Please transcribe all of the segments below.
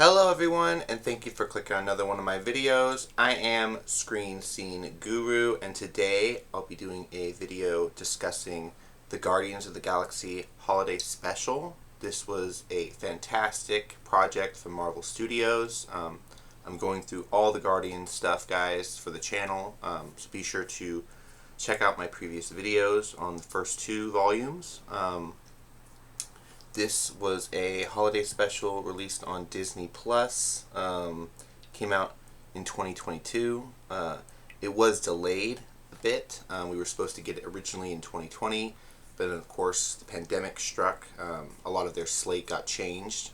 Hello everyone, and thank you for clicking on another one of my videos. I am Screen Scene Guru, and today I'll be doing a video discussing the Guardians of the Galaxy Holiday Special. This was a fantastic project from Marvel Studios. I'm going through all the Guardians stuff, guys, for the channel, so be sure to check out my previous videos on the first two volumes. This was a holiday special released on Disney Plus. Came out in 2022. It was delayed a bit. We were supposed to get it originally in 2020, but then of course the pandemic struck. A lot of their slate got changed,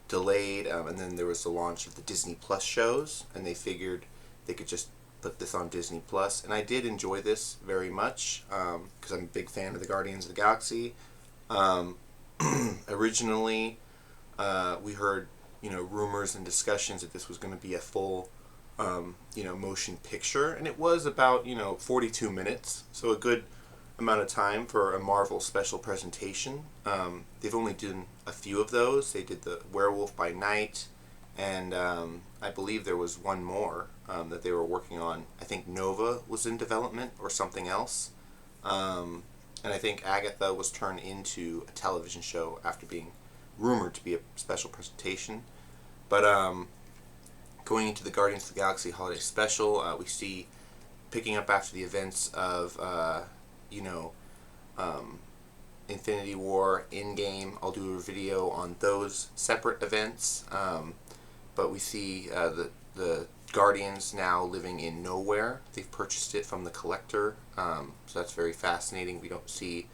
delayed, and then there was the launch of the Disney Plus shows, and they figured they could just put this on Disney Plus. And I did enjoy this very much because I'm a big fan of the Guardians of the Galaxy. Originally, we heard, rumors and discussions that this was going to be a full, motion picture, and it was about, 42 minutes, so a good amount of time for a Marvel special presentation. They've only done a few of those. They did the Werewolf by Night, and I believe there was one more that they were working on. I think Nova was in development or something else. And I think Agatha was turned into a television show after being rumored to be a special presentation. But going into the Guardians of the Galaxy Holiday Special, we see picking up after the events of, Infinity War, Endgame. I'll do a video on those separate events. But we see the Guardians now living in nowhere. They've purchased it from the Collector, so that's very fascinating. We don't see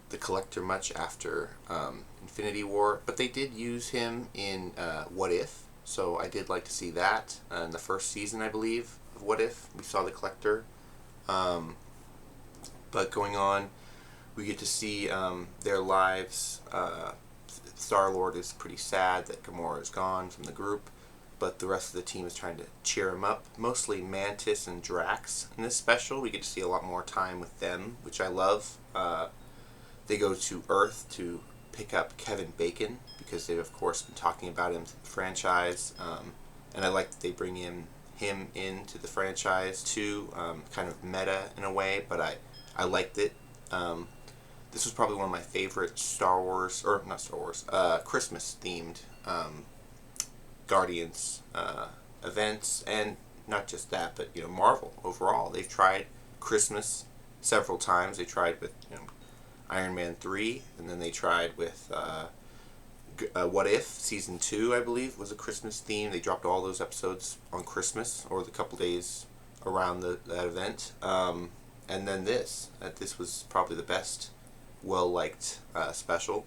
the Collector much after Infinity War, but they did use him in What If, so I did like to see that. In the first season, I believe, of What If, we saw the Collector. But going on, we get to see their lives. Star-Lord is pretty sad that Gamora is gone from the group, but the rest of the team is trying to cheer him up. Mostly Mantis and Drax in this special. We get to see a lot more time with them, which I love. They go to Earth to pick up Kevin Bacon, because they've of course been talking about him through the franchise. And I like that they bring him into the franchise too. Kind of meta in a way, but I liked it. This was probably one of my favorite Christmas themed Guardians events, and not just that, but Marvel overall. They've tried Christmas several times. They tried with Iron Man 3, and then they tried with What If Season 2, I believe, was a Christmas theme. They dropped all those episodes on Christmas or the couple days around that event. And then this was probably the best, well-liked special.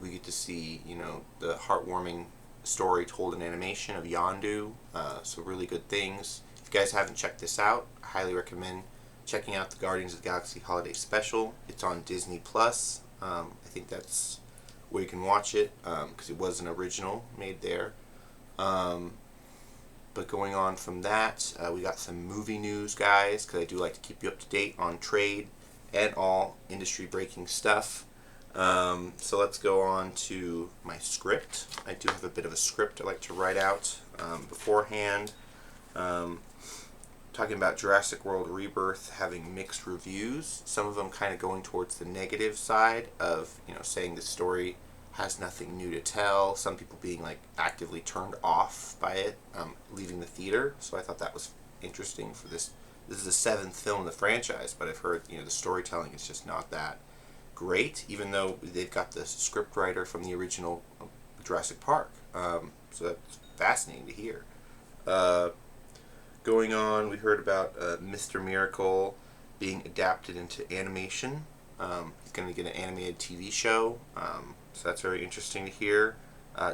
We get to see the heartwarming story told in animation of Yondu, so really good things. If you guys haven't checked this out, I highly recommend checking out the Guardians of the Galaxy Holiday Special. It's on Disney Plus. I think that's where you can watch it, because it was an original made there. But going on from that, we got some movie news, guys, because I do like to keep you up to date on trade and all industry breaking stuff. So let's go on to my script. I do have a bit of a script I like to write out beforehand. Talking about Jurassic World Rebirth having mixed reviews. Some of them kind of going towards the negative side of, saying the story has nothing new to tell. Some people being like actively turned off by it, leaving the theater. So I thought that was interesting for this. This is the 7th film in the franchise, but I've heard, the storytelling is just not that great, even though they've got the script writer from the original Jurassic Park. So that's fascinating to hear. Going on, we heard about Mr. Miracle being adapted into animation. He's going to get an animated TV show, so that's very interesting to hear.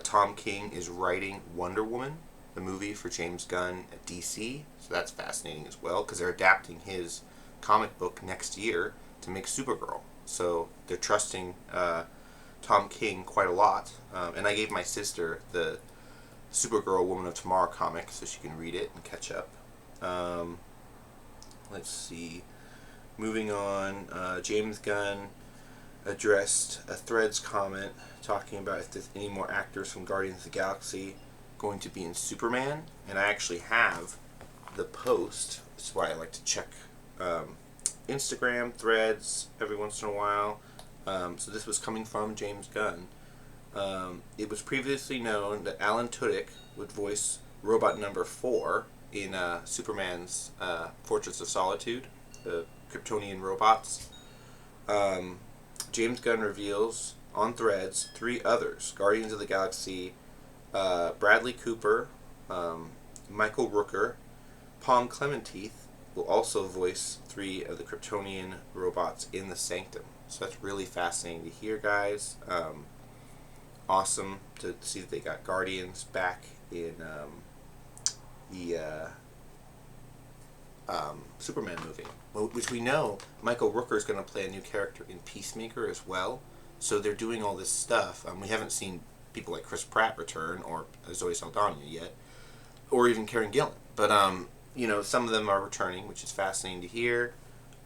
Tom King is writing Wonder Woman, the movie for James Gunn at DC, so that's fascinating as well, because they're adapting his comic book next year to make Supergirl. So they're trusting Tom King quite a lot. And I gave my sister the Supergirl Woman of Tomorrow comic so she can read it and catch up. Let's see. Moving on, James Gunn addressed a Threads comment talking about if there's any more actors from Guardians of the Galaxy going to be in Superman, and I actually have the post. That's why I like to check Instagram, Threads every once in a while. So this was coming from James Gunn. It was previously known that Alan Tudyk would voice Robot Number 4 in Superman's Fortress of Solitude, the Kryptonian robots. James Gunn reveals on Threads 3 others: Guardians of the Galaxy, Bradley Cooper, Michael Rooker, Palm Clementeith will also voice 3 of the Kryptonian robots in the Sanctum. So that's really fascinating to hear, guys. Awesome to see that they got Guardians back in the Superman movie, which we know Michael Rooker is going to play a new character in Peacemaker as well. So they're doing all this stuff. We haven't seen people like Chris Pratt return, or Zoe Saldana yet, or even Karen Gillan. But some of them are returning, which is fascinating to hear.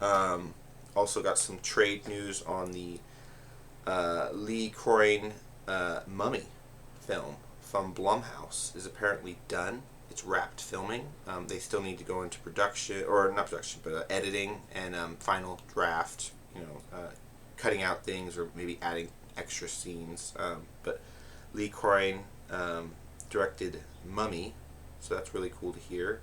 Also got some trade news on the Lee Croyne Mummy film from Blumhouse is apparently done. It's wrapped filming. They still need to go into production, or not production, but editing and final draft. Cutting out things or maybe adding extra scenes. But Lee Croyne directed Mummy, so that's really cool to hear.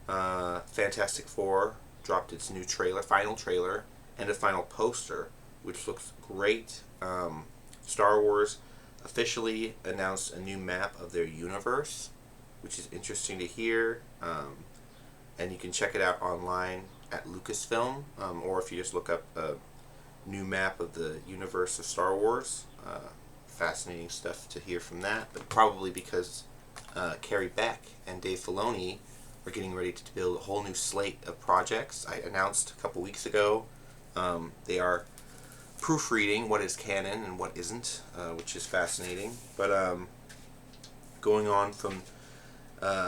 Fantastic Four dropped its new final trailer, and a final poster, which looks great. Star Wars officially announced a new map of their universe, which is interesting to hear. And you can check it out online at Lucasfilm, or if you just look up a new map of the universe of Star Wars. Fascinating stuff to hear from that, but probably because Carrie Beck and Dave Filoni are getting ready to build a whole new slate of projects. I announced a couple weeks ago they are proofreading what is canon and what isn't, which is fascinating. But going on from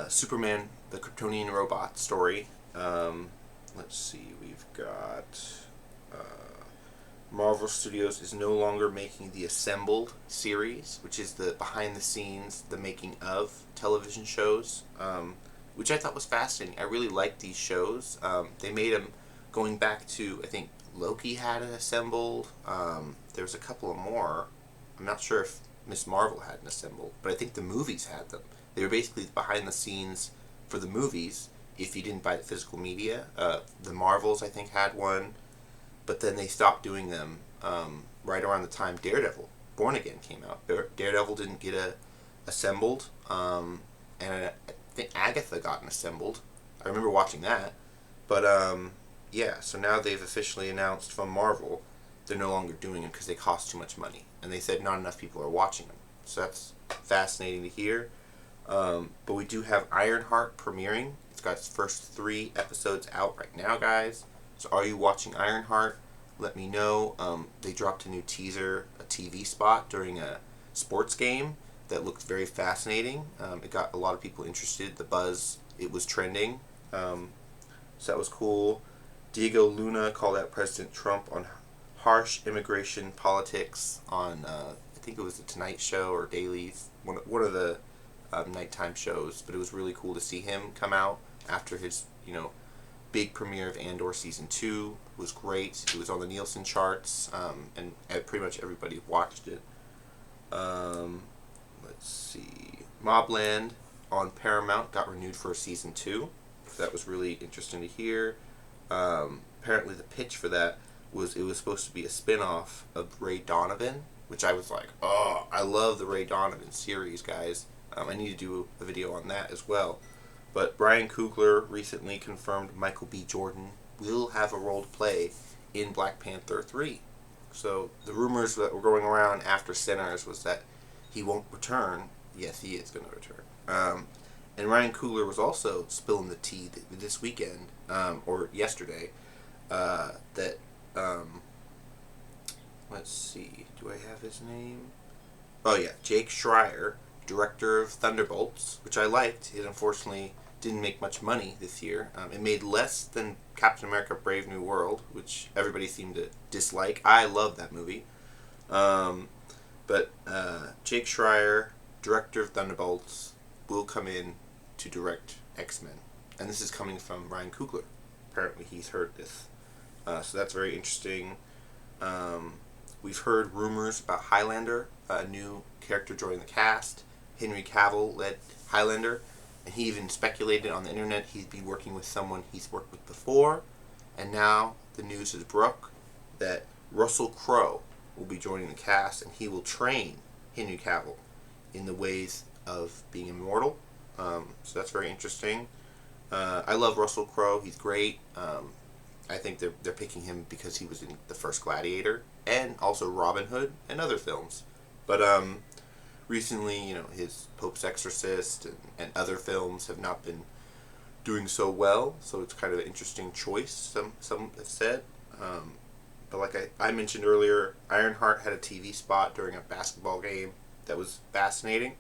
Superman, the Kryptonian robot story, let's see, we've got Marvel Studios is no longer making the Assembled series, which is the behind the scenes, the making of television shows, which I thought was fascinating. I really liked these shows. They made them going back to, I think Loki had an Assembled. There was a couple of more. I'm not sure if Miss Marvel had an Assembled, but I think the movies had them. They were basically behind the scenes for the movies if you didn't buy the physical media. The Marvels, I think, had one, but then they stopped doing them right around the time Daredevil Born Again came out. Daredevil didn't get Assembled, and I think Agatha got an Assembled. I remember watching that. But yeah, so now they've officially announced from Marvel they're no longer doing them because they cost too much money, and they said not enough people are watching them. So that's fascinating to hear. But we do have Ironheart premiering. It's got its first 3 episodes out right now, guys. So are you watching Ironheart? Let me know. They dropped a new teaser, a TV spot during a sports game that looked very fascinating. It got a lot of people interested. The buzz, it was trending. So that was cool. Diego Luna called out President Trump on harsh immigration politics on, I think it was the Tonight Show or Dailies, one of the nighttime shows. But it was really cool to see him come out after his, big premiere of Andor Season 2. It was great. It was on the Nielsen charts, and pretty much everybody watched it. Let's see. Mobland on Paramount got renewed for Season 2. So that was really interesting to hear. Apparently the pitch for that was it was supposed to be a spin-off of Ray Donovan, which I was like, oh, I love the Ray Donovan series, guys. I need to do a video on that as well. But Brian Coogler recently confirmed Michael B. Jordan will have a role to play in Black Panther 3. So the rumors that were going around after Sinners was that he won't return. Yes, he is going to return. And Ryan Coogler was also spilling the tea this weekend, or yesterday, that, let's see, do I have his name? Oh yeah, Jake Schreier, director of Thunderbolts, which I liked. It unfortunately didn't make much money this year. It made less than Captain America Brave New World, which everybody seemed to dislike. I love that movie. But Jake Schreier, director of Thunderbolts, will come in to direct X-Men. And this is coming from Ryan Coogler. Apparently he's heard this. So that's very interesting. We've heard rumors about Highlander, a new character joining the cast. Henry Cavill led Highlander, and he even speculated on the internet he'd be working with someone he's worked with before. And now the news is broke that Russell Crowe will be joining the cast, and he will train Henry Cavill in the ways of being immortal. So that's very interesting. I love Russell Crowe. He's great. I think they're picking him because he was in the first Gladiator and also Robin Hood and other films. But recently, his Pope's Exorcist and other films have not been doing so well, so it's kind of an interesting choice, some have said. But like I mentioned earlier, Ironheart had a TV spot during a basketball game that was fascinating.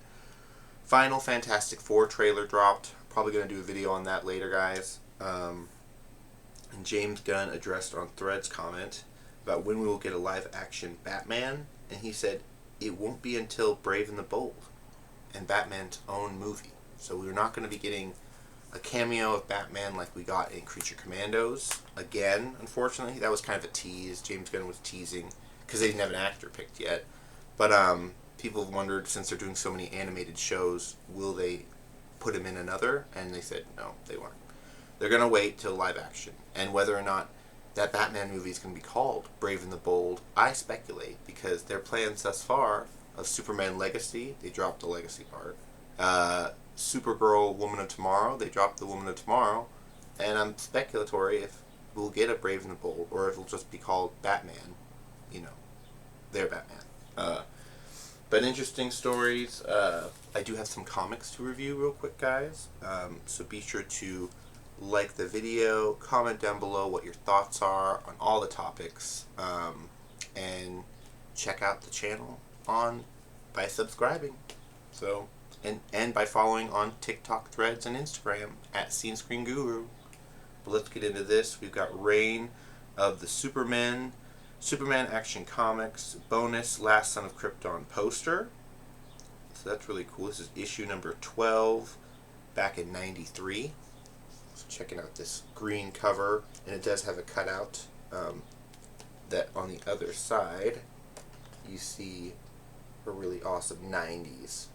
Final Fantastic Four trailer dropped. Probably going to do a video on that later, guys. And James Gunn addressed on Threads comment about when we will get a live-action Batman, and he said it won't be until Brave and the Bold and Batman's own movie. So we're not going to be getting a cameo of Batman like we got in Creature Commandos again, unfortunately. That was kind of a tease. James Gunn was teasing because they didn't have an actor picked yet. But people have wondered, since they're doing so many animated shows, will they put him in another? And they said no, they won't. They're going to wait till live action. And whether or not that Batman movie is going to be called Brave and the Bold, I speculate, because their plans thus far of Superman Legacy, they dropped the Legacy part. Supergirl, Woman of Tomorrow, they dropped the Woman of Tomorrow. And I'm speculatory if we'll get a Brave and the Bold, or if it'll just be called Batman, their Batman. But interesting stories. I do have some comics to review real quick, guys. So be sure to like the video, comment down below what your thoughts are on all the topics, and check out the channel by subscribing. So and by following on TikTok, Threads, and Instagram at Scene Screen Guru. But let's get into this. We've got Reign of the Superman Action Comics bonus Last Son of Krypton poster. So that's really cool. This is issue number 12 back in '93. So checking out this green cover, and it does have a cutout that on the other side you see a really awesome '90s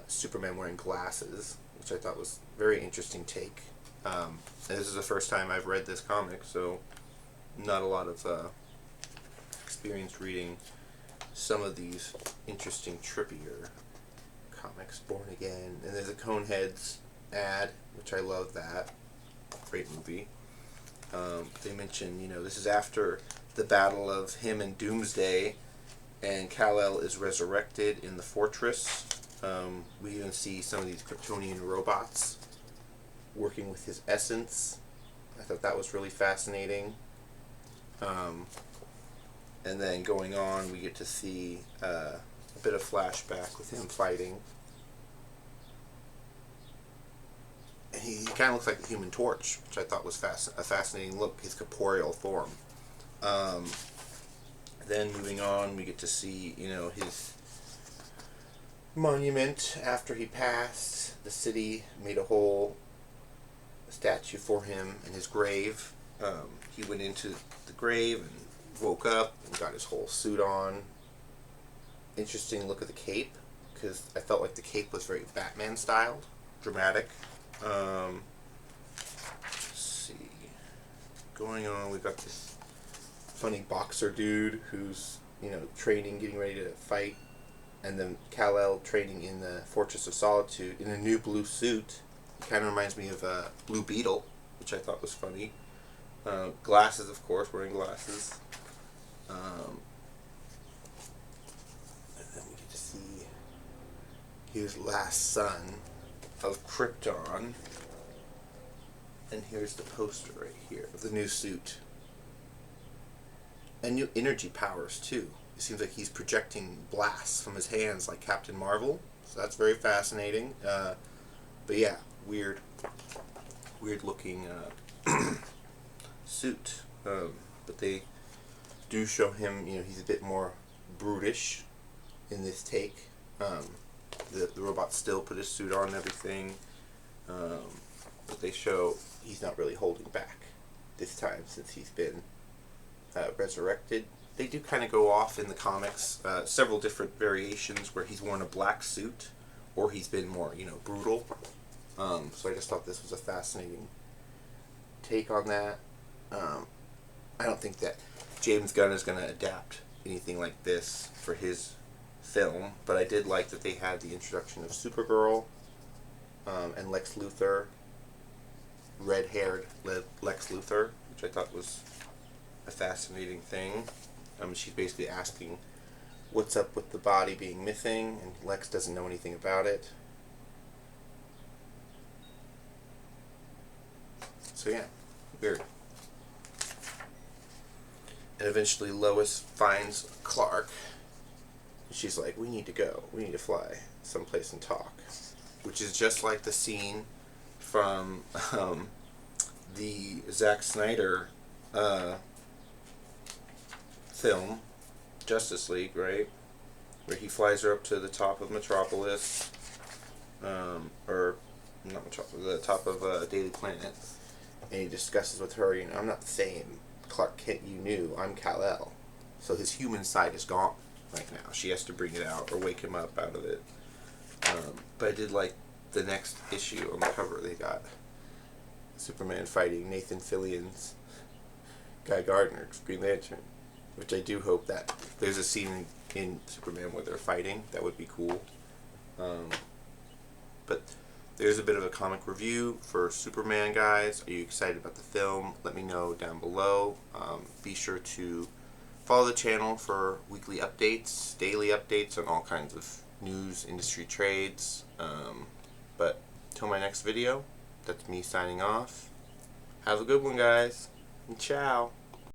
Superman wearing glasses, which I thought was a very interesting take. And this is the first time I've read this comic, so not a lot of experience reading some of these interesting, trippier comics. Born Again, and there's a Coneheads ad, which I love that. Great movie. They mention, this is after the battle of him and Doomsday, and Kal-El is resurrected in the fortress. We even see some of these Kryptonian robots working with his essence. I thought that was really fascinating. And then going on, we get to see a bit of flashback with him fighting. And he kind of looks like the Human Torch, which I thought was a fascinating look, his corporeal form. Then moving on, we get to see, his monument after he passed. The city made a whole statue for him in his grave. He went into the grave and woke up and got his whole suit on. Interesting look at the cape, because I felt like the cape was very Batman styled, dramatic. Let's see. Going on, we've got this funny boxer dude who's, training, getting ready to fight, and then Kal-El training in the Fortress of Solitude in a new blue suit. It kind of reminds me of Blue Beetle, which I thought was funny. Glasses, of course, wearing glasses. And then we get to see his last son of Krypton. And here's the poster right here of the new suit. And new energy powers, too. It seems like he's projecting blasts from his hands like Captain Marvel. So that's very fascinating. But yeah, weird looking suit. But they do show him, he's a bit more brutish in this take. The robot still put his suit on and everything, but they show he's not really holding back this time since he's been resurrected. They do kind of go off in the comics, several different variations where he's worn a black suit or he's been more, brutal. So I just thought this was a fascinating take on that. I don't think that James Gunn is going to adapt anything like this for his film, but I did like that they had the introduction of Supergirl and Lex Luthor, red-haired Lex Luthor, which I thought was a fascinating thing. She's basically asking what's up with the body being missing, and Lex doesn't know anything about it. So yeah, weird. And eventually Lois finds Clark. She's like, we need to go. We need to fly someplace and talk. Which is just like the scene from the Zack Snyder film, Justice League, right? Where he flies her up to the top of Metropolis, or not Metropolis, the top of Daily Planet, and he discusses with her, I'm not the same Clark Kent you knew. I'm Kal-El. So his human side is gone right now. She has to bring it out or wake him up out of it. But I did like the next issue on the cover. They got Superman fighting Nathan Fillion's Guy Gardner, Green Lantern, which I do hope that there's a scene in Superman where they're fighting. That would be cool. But there's a bit of a comic review for Superman, guys. Are you excited about the film? Let me know down below. Be sure to follow the channel for weekly updates, daily updates on all kinds of news, industry trades. But till my next video, that's me signing off. Have a good one, guys. And ciao.